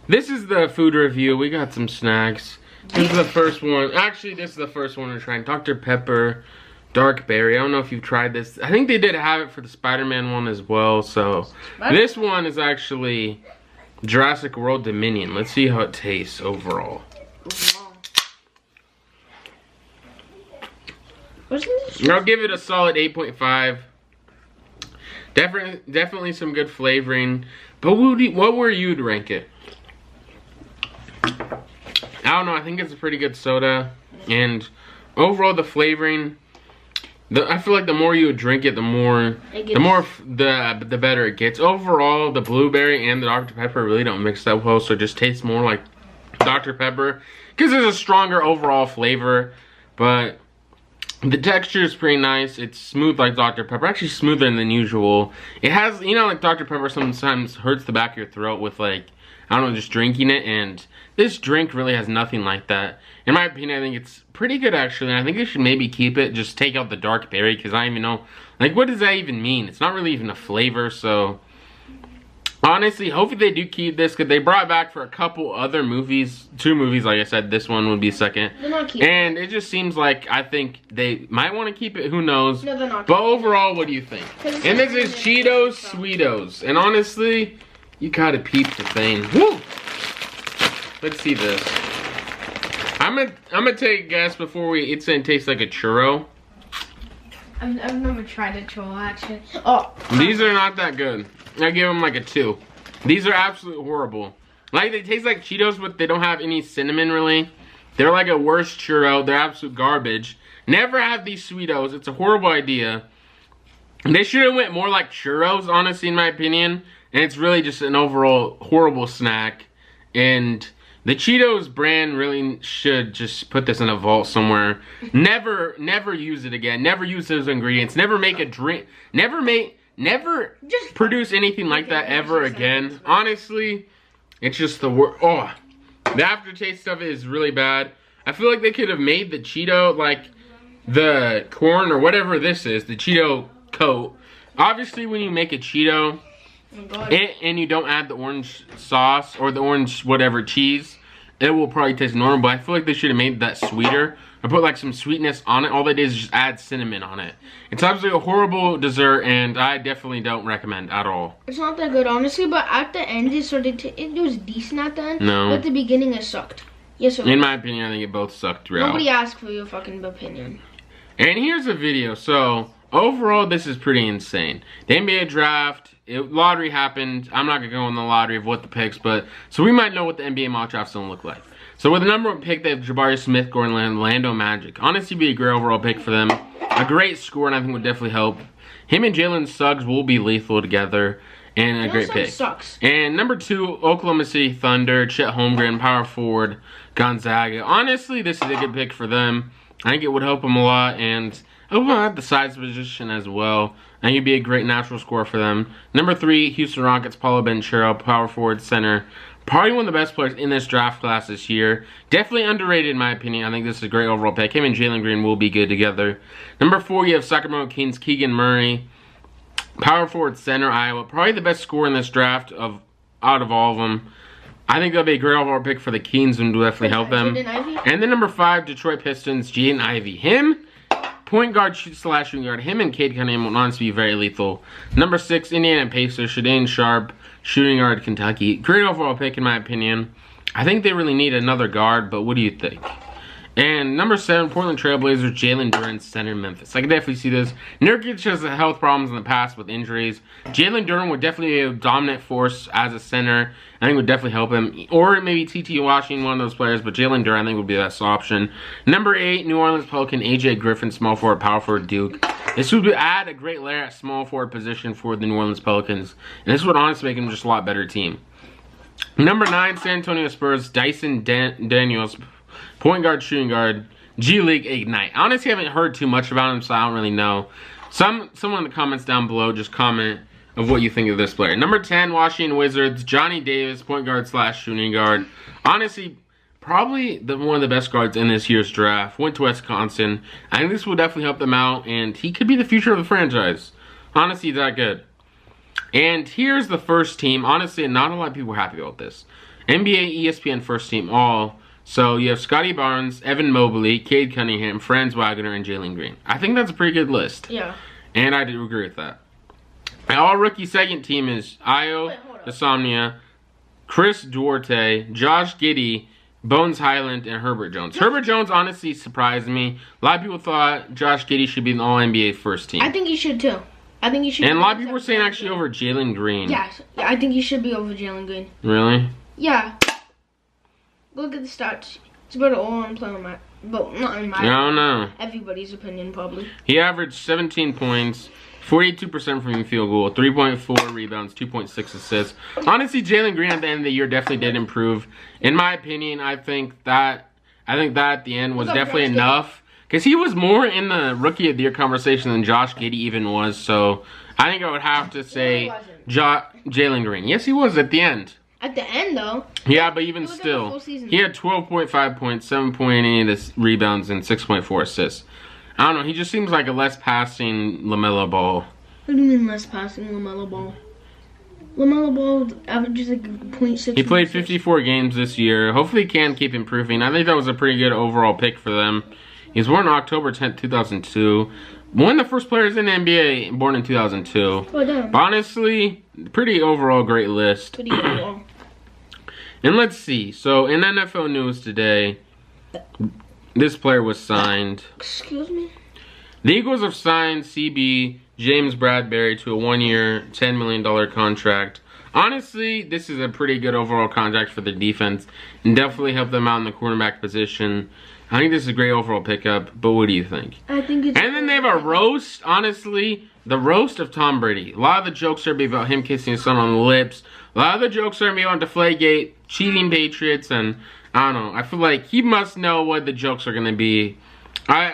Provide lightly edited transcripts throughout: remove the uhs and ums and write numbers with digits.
This is the food review. We got some snacks. This is the first one. Actually, this is the first one we're trying. Dr. Pepper, Dark Berry. I don't know if you've tried this. I think they did have it for the Spider-Man one as well. So this one is actually Jurassic World Dominion. Let's see how it tastes overall. I'll give it a solid 8.5. Definitely some good flavoring. But what were you to rank it? I don't know. I think it's a pretty good soda. And overall, the flavoring, I feel like the more you drink it, the better it gets. Overall, the blueberry and the Dr. Pepper really don't mix that well, so it just tastes more like Dr. Pepper because there's a stronger overall flavor. But the texture is pretty nice. It's smooth like Dr. Pepper. Actually smoother than usual. It has, you know, like Dr. Pepper sometimes hurts the back of your throat with, like, I don't know, just drinking it. And this drink really has nothing like that. In my opinion, I think it's pretty good, actually. And I think they should maybe keep it. Just take out the dark berry, because I don't even know. Like, what does that even mean? It's not really even a flavor, so honestly, hopefully they do keep this, because they brought back for a couple other movies. 2 movies, like I said. This one would be second. They're not keeping and it just seems like, I think they might want to keep it. Who knows? No, they're not. But overall, what do you think? And this is Cheetos, Sweetos. And honestly, you gotta peep the thing. Woo! Let's see this. I'm gonna take a guess before we. It's gonna taste like a churro. I've never tried a churro, actually. Oh. These are not that good. I give them like a 2. These are absolutely horrible. Like, they taste like Cheetos, but they don't have any cinnamon, really. They're like a worse churro. They're absolute garbage. Never have these Sweetos. It's a horrible idea. They should have went more like churros, honestly, in my opinion. And it's really just an overall horrible snack. And the Cheetos brand really should just put this in a vault somewhere. Never use it again. Never use those ingredients. Never make a drink. Never just produce anything like that ever again. Honestly, it's just the worst. Oh, the aftertaste of it is really bad. I feel like they could have made the Cheeto, like the corn or whatever this is, the Cheeto coat. Obviously, when you make a Cheeto and you don't add the orange sauce or the orange whatever cheese, it will probably taste normal. But I feel like they should have made that sweeter or put like some sweetness on it. All they did is just add cinnamon on it. It's absolutely a horrible dessert, and I definitely don't recommend at all. It's not that good, honestly, but at the end it was decent at the end. No. But at the beginning it sucked. Yes or no? In my opinion, I think it both sucked throughout. Nobody asked for your fucking opinion. And here's a video. So overall, this is pretty insane. The NBA draft, lottery happened. I'm not gonna go on the lottery of what the picks, but so we might know what the NBA mock draft's gonna look like. So with the number 1 pick, they have Jabari Smith going Orlando Magic. Honestly, be a great overall pick for them. A great score, and I think would definitely help. Him and Jalen Suggs will be lethal together, and a great pick. Sucks. And number 2, Oklahoma City Thunder, Chet Holmgreen, power forward, Gonzaga. Honestly, this is a good pick for them. I think it would help them a lot, and at the sides position as well. I think it'd be a great natural score for them. Number 3, Houston Rockets, Paulo Banchero, power forward, center. Probably one of the best players in this draft class this year. Definitely underrated in my opinion. I think this is a great overall pick. Him and Jalen Green will be good together. Number 4, you have Sacramento Kings, Keegan Murray, power forward, center, Iowa. Probably the best scorer in this draft out of all of them. I think that'll be a great overall pick for the Kings and will definitely help them. And then number 5, Detroit Pistons, Jaden Ivey. Him, point guard, shooting guard. Him and Cade Cunningham will honestly be very lethal. Number 6, Indiana Pacers, Shedane Sharpe, shooting guard, Kentucky. Great overall pick in my opinion. I think they really need another guard, but what do you think? And number 7, Portland Trailblazers, Jalen Duren, center, Memphis. I can definitely see this. Nurkic has health problems in the past with injuries. Jalen Duren would definitely be a dominant force as a center. I think would definitely help him. Or maybe T.T. Washington, one of those players. But Jalen Duren, I think, would be the best option. Number 8, New Orleans Pelican, A.J. Griffin, small forward, power forward, Duke. This would add a great layer at small forward position for the New Orleans Pelicans. And this would honestly make them just a lot better team. Number 9, San Antonio Spurs, Dyson Daniels, point guard, shooting guard, G League Ignite. I honestly haven't heard too much about him, so I don't really know. Someone in the comments down below, just comment of what you think of this player. Number 10, Washington Wizards, Johnny Davis, point guard / shooting guard. Honestly, probably one of the best guards in this year's draft. Went to Wisconsin. I think this will definitely help them out, and he could be the future of the franchise. Honestly, that good. And here's the first team. Honestly, not a lot of people are happy about this. NBA, ESPN first team all. So you have Scotty Barnes, Evan Mobley, Cade Cunningham, Franz Wagner, and Jalen Green. I think that's a pretty good list. Yeah. And I do agree with that. My all-rookie second team is Ayo Insomnia, Chris Duarte, Josh Giddey, Bones Highland, and Herbert Jones. Herbert Jones honestly surprised me. A lot of people thought Josh Giddey should be an All-NBA first team. I think he should too. I think he should. And a lot of people were saying actually over Jalen Green. Yes, I think he should be over Jalen Green. Really? Yeah. Look at the stats. It's about all I'm playing on my, but not in my. I don't know. Everybody's opinion probably. He averaged 17 points, 42% from the field goal, 3.4 rebounds, 2.6 assists. Honestly, Jalen Green at the end of the year definitely did improve. In my opinion, I think that at the end was definitely enough. Because he was more in the Rookie of the Year conversation than Josh Giddey even was. So I think I would have to say Jalen Green. Yes, he was at the end. At the end, though. Yeah, but even still, he had 12.5 points, 7.8 rebounds, and 6.4 assists. I don't know. He just seems like a less passing LaMelo Ball. What do you mean less passing LaMelo Ball? LaMelo Ball averages like 0.6. He played 54 games this year. Hopefully he can keep improving. I think that was a pretty good overall pick for them. He was born October 10th, 2002. One of the first players in the NBA born in 2002. Oh, damn. But honestly, pretty overall great list. Pretty overall. And let's see. So in NFL news today, this player was signed. Excuse me? The Eagles have signed CB James Bradbury to a 1-year, $10 million contract. Honestly, this is a pretty good overall contract for the defense and definitely help them out in the quarterback position. I think this is a great overall pickup, but what do you think? I think it's... And then they have a roast, honestly, the roast of Tom Brady. A lot of the jokes are about him kissing his son on the lips. A lot of the jokes are about Deflategate, cheating Patriots, and I don't know. I feel like he must know what the jokes are going to be.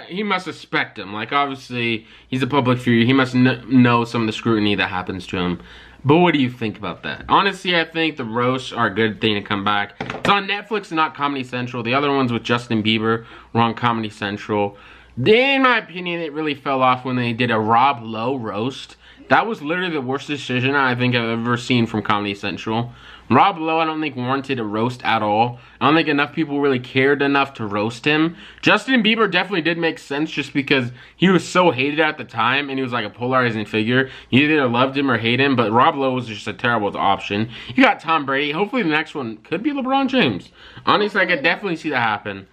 He must suspect them. Like, obviously, he's a public figure. He must know some of the scrutiny that happens to him. But what do you think about that? Honestly, I think the roasts are a good thing to come back. It's on Netflix and not Comedy Central. The other ones with Justin Bieber were on Comedy Central. In my opinion, it really fell off when they did a Rob Lowe roast. That was literally the worst decision I think I've ever seen from Comedy Central. Rob Lowe, I don't think warranted a roast at all. I don't think enough people really cared enough to roast him. Justin Bieber definitely did make sense just because he was so hated at the time and he was like a polarizing figure. You either loved him or hate him, but Rob Lowe was just a terrible option. You got Tom Brady. Hopefully the next one could be LeBron James. Honestly, I could definitely see that happen.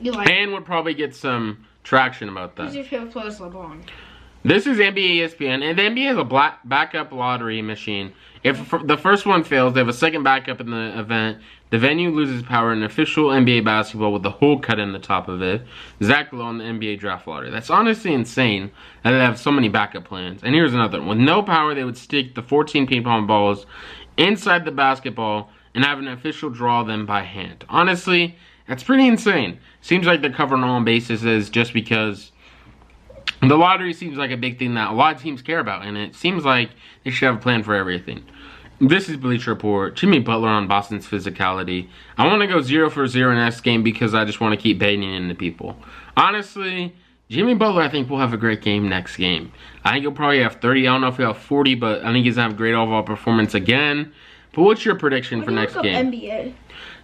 And would probably get some traction about that. Who's your favorite player, LeBron? This is NBA ESPN, and the NBA has a backup lottery machine. If the first one fails, they have a second backup in the event. The venue loses power in official NBA basketball with the hole cut in the top of it. Zach Lowe on the NBA draft lottery. That's honestly insane that they have so many backup plans. And here's another one. With no power, they would stick the 14 ping pong balls inside the basketball and have an official draw them by hand. Honestly, that's pretty insane. Seems like they're covering all bases just because the lottery seems like a big thing that a lot of teams care about, and it seems like they should have a plan for everything. This is Bleacher Report. Jimmy Butler on Boston's physicality. I want to go 0 for 0 in this game because I just want to keep baiting into people. Honestly, Jimmy Butler, I think, will have a great game next game. I think he'll probably have 30. I don't know if he'll have 40, but I think he's going to have a great overall performance again. But what's your prediction for next game? NBA.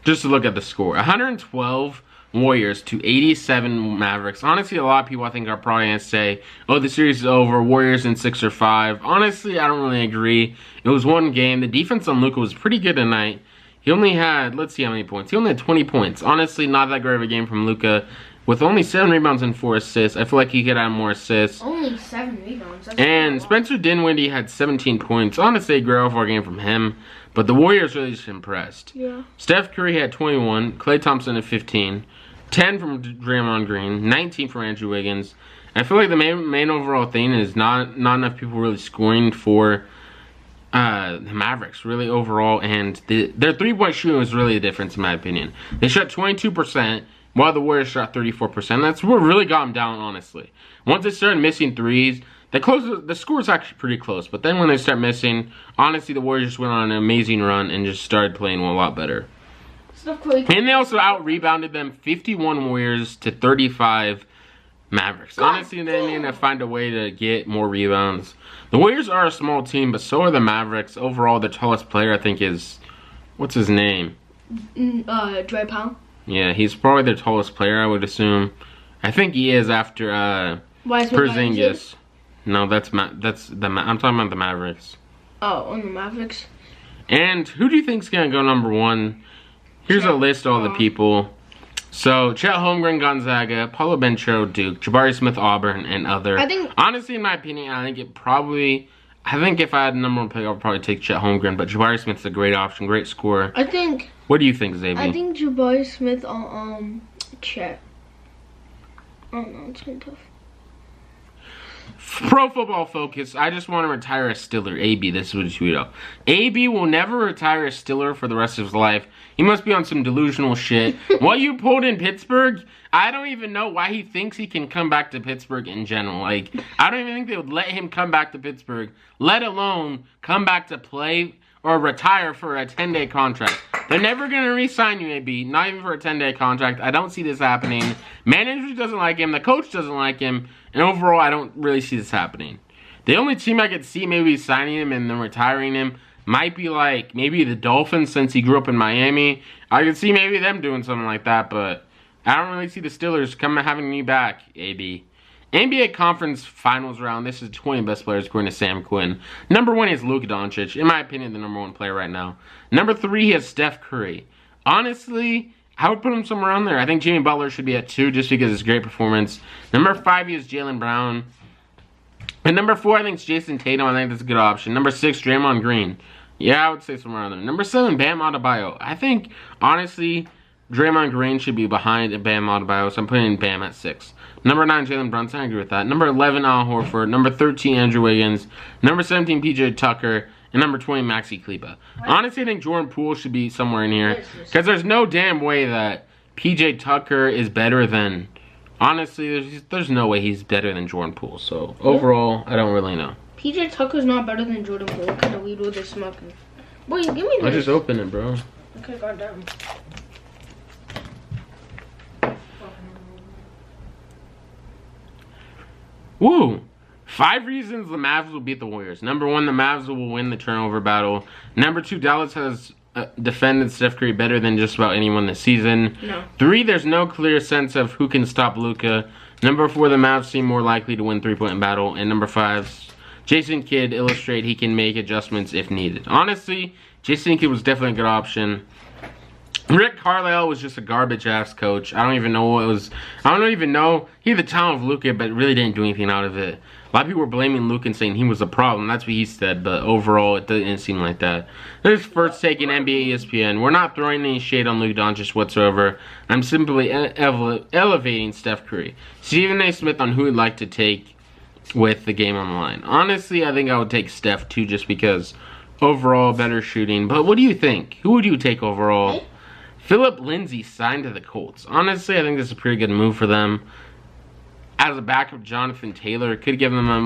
Just to look at the score. 112 Warriors to 87 Mavericks. Honestly, a lot of people I think are probably going to say, oh, the series is over. Warriors in 6 or 5. Honestly, I don't really agree. It was one game. The defense on Luka was pretty good tonight. He only had, let's see how many points. He only had 20 points. Honestly, not that great of a game from Luka. With only 7 rebounds and 4 assists. I feel like he could have more assists. Only 7 rebounds. And Spencer Dinwiddie had 17 points. Honestly, a great overall game from him. But the Warriors really just impressed. Yeah. Steph Curry had 21. Klay Thompson had 15. 10 from Draymond Green, 19 from Andrew Wiggins. I feel like the main overall thing is not enough people really scoring for the Mavericks, really overall. And their three-point shooting was really the difference, in my opinion. They shot 22%, while the Warriors shot 34%. That's what really got them down, honestly. Once they started missing threes, the score was actually pretty close. But then when they start missing, honestly, the Warriors just went on an amazing run and just started playing a lot better. And they also out-rebounded them 51 Warriors to 35 Mavericks. Honestly, they need to find a way to get more rebounds. The Warriors are a small team, but so are the Mavericks. Overall, the tallest player, I think, is... What's his name? Dre Powell. Yeah, he's probably their tallest player, I would assume. I think he is after Porzingis. No, I'm talking about the Mavericks. Oh, on the Mavericks. And who do you think's gonna go number 1? Here's a list of all the people. So, Chet Holmgreen, Gonzaga, Paulo Banchero, Duke, Jabari Smith, Auburn, and other. Honestly, in my opinion, I think if I had a number 1 pick, I would probably take Chet Holmgren, but Jabari Smith's a great option, great scorer. What do you think, Xavier? I think Jabari Smith Chet. I don't know, it's kind of tough. Pro Football Focus, I just want to retire a Stiller. AB, this is what he tweeted out. AB will never retire a Stiller for the rest of his life. He must be on some delusional shit. What you pulled in Pittsburgh, I don't even know why he thinks he can come back to Pittsburgh in general. Like, I don't even think they would let him come back to Pittsburgh, let alone come back to play or retire for a 10-day contract. They're never going to re-sign you, AB, not even for a 10-day contract. I don't see this happening. Management doesn't like him. The coach doesn't like him. And overall, I don't really see this happening. The only team I could see maybe signing him and then retiring him might be like maybe the Dolphins, since he grew up in Miami. I could see maybe them doing something like that, but I don't really see the Steelers having me back, AB. NBA Conference Finals round. This is 20 best players according to Sam Quinn. Number 1 is Luka Doncic. In my opinion, the number 1 player right now. Number 3, he has Steph Curry. Honestly, I would put him somewhere around there. I think Jimmy Butler should be at 2 just because of his great performance. Number 5, he is Jaylen Brown. And number 4, I think it's Jason Tatum. I think that's a good option. Number 6, Draymond Green. Yeah, I would say somewhere around there. Number 7, Bam Adebayo. I think, honestly, Draymond Green should be behind Bam Adebayo, so I'm putting Bam at 6. Number 9, Jalen Brunson. I agree with that. Number 11, Al Horford. Number 13, Andrew Wiggins. Number 17, PJ Tucker. And number 20, Maxi Kleber. Honestly, I think Jordan Poole should be somewhere in here. Because there's no damn way that PJ Tucker is better than... Honestly, there's no way he's better than Jordan Poole. So, overall, I don't really know. PJ Tucker's not better than Jordan Poole. What kind of weed was this smoking? Boy, give me this. I just opened it, bro. Okay, goddamn. Woo! 5 reasons the Mavs will beat the Warriors. Number 1, the Mavs will win the turnover battle. Number 2, Dallas has defended Steph Curry better than just about anyone this season. No. 3, there's no clear sense of who can stop Luka. Number 4, the Mavs seem more likely to win 3-point battle. And number 5, Jason Kidd illustrate he can make adjustments if needed. Honestly, Jason Kidd was definitely a good option. Rick Carlisle was just a garbage-ass coach. I don't even know what it was. I don't even know. He had the talent of Luka, but really didn't do anything out of it. A lot of people were blaming Luka and saying he was a problem. That's what he said, but overall, it didn't seem like that. This first take in NBA ESPN. We're not throwing any shade on Luka Doncic whatsoever. I'm simply elevating Steph Curry. Stephen A. Smith on who he'd like to take with the game on the line. Honestly, I think I would take Steph, too, just because overall better shooting. But what do you think? Who would you take overall? Philip Lindsay signed to the Colts. Honestly, I think this is a pretty good move for them. As a backup, Jonathan Taylor could give them a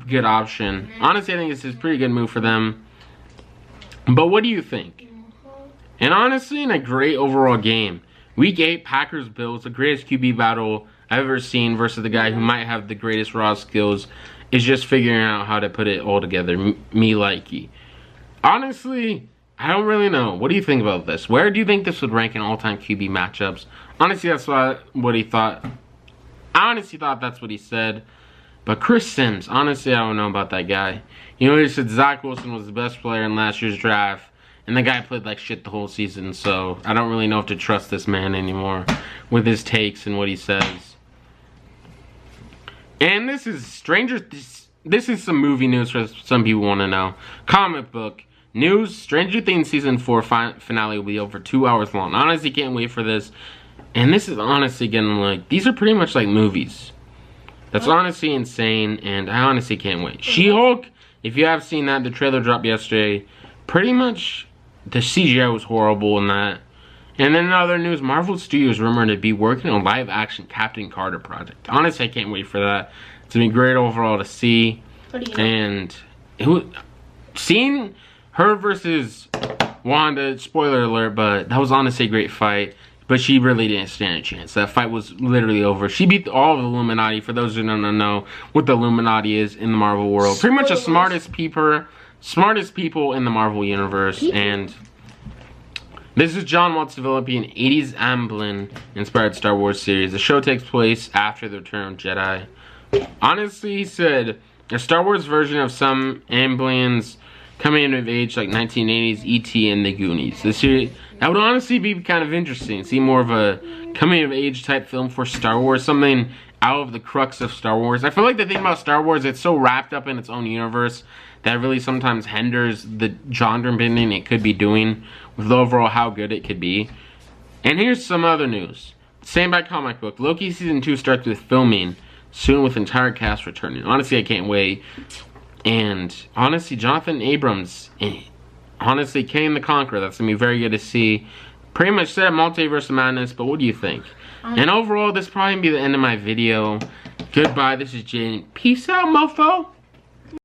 good option. Honestly, I think this is a pretty good move for them. But what do you think? And honestly, in a great overall game. Week 8, Packers-Bills, the greatest QB battle I've ever seen versus the guy who might have the greatest raw skills is just figuring out how to put it all together. Me likey. Honestly, I don't really know. What do you think about this? Where do you think this would rank in all-time QB matchups? Honestly, that's what he thought. I honestly thought that's what he said. But Chris Sims, honestly, I don't know about that guy. You know, he said Zach Wilson was the best player in last year's draft. And the guy played like shit the whole season. So I don't really know if to trust this man anymore with his takes and what he says. And this is this is some movie news for some people want to know. Comic book news. Stranger Things Season 4 finale will be over 2 hours long. Honestly, can't wait for this. And this is honestly getting like, these are pretty much like movies. That's honestly insane, and I honestly can't wait. She-Hulk, if you have seen that, the trailer dropped yesterday. Pretty much, the CGI was horrible in that. And then in other news, Marvel Studios rumored to be working on live-action Captain Carter project. Honestly, I can't wait for that. It's going to be great overall to see. And seeing her versus Wanda, spoiler alert, but that was honestly a great fight. but she really didn't stand a chance. That fight was literally over. She beat all of the Illuminati. For those who don't know what the Illuminati is in the Marvel world, pretty much the smartest people in the Marvel universe. And this is John Waltz developing an 80s Amblin-inspired Star Wars series. The show takes place after the Return of Jedi. Honestly, he said, a Star Wars version of some Amblin's coming of age like 1980s E.T. and the Goonies. This series, that would honestly be kind of interesting. See more of a coming of age type film for Star Wars. Something out of the crux of Star Wars. I feel like the thing about Star Wars, it's so wrapped up in its own universe that really sometimes hinders the genre bending it could be doing with overall how good it could be. And here's some other news. Standby comic book. Loki Season 2 starts with filming soon with entire cast returning. Honestly, I can't wait. And honestly, Jonathan Abrams, honestly, Kang the Conqueror, that's going to be very good to see. Pretty much set up Multiverse of Madness, but what do you think? And overall, this will probably be the end of my video. Goodbye, this is Jane. Peace out, mofo.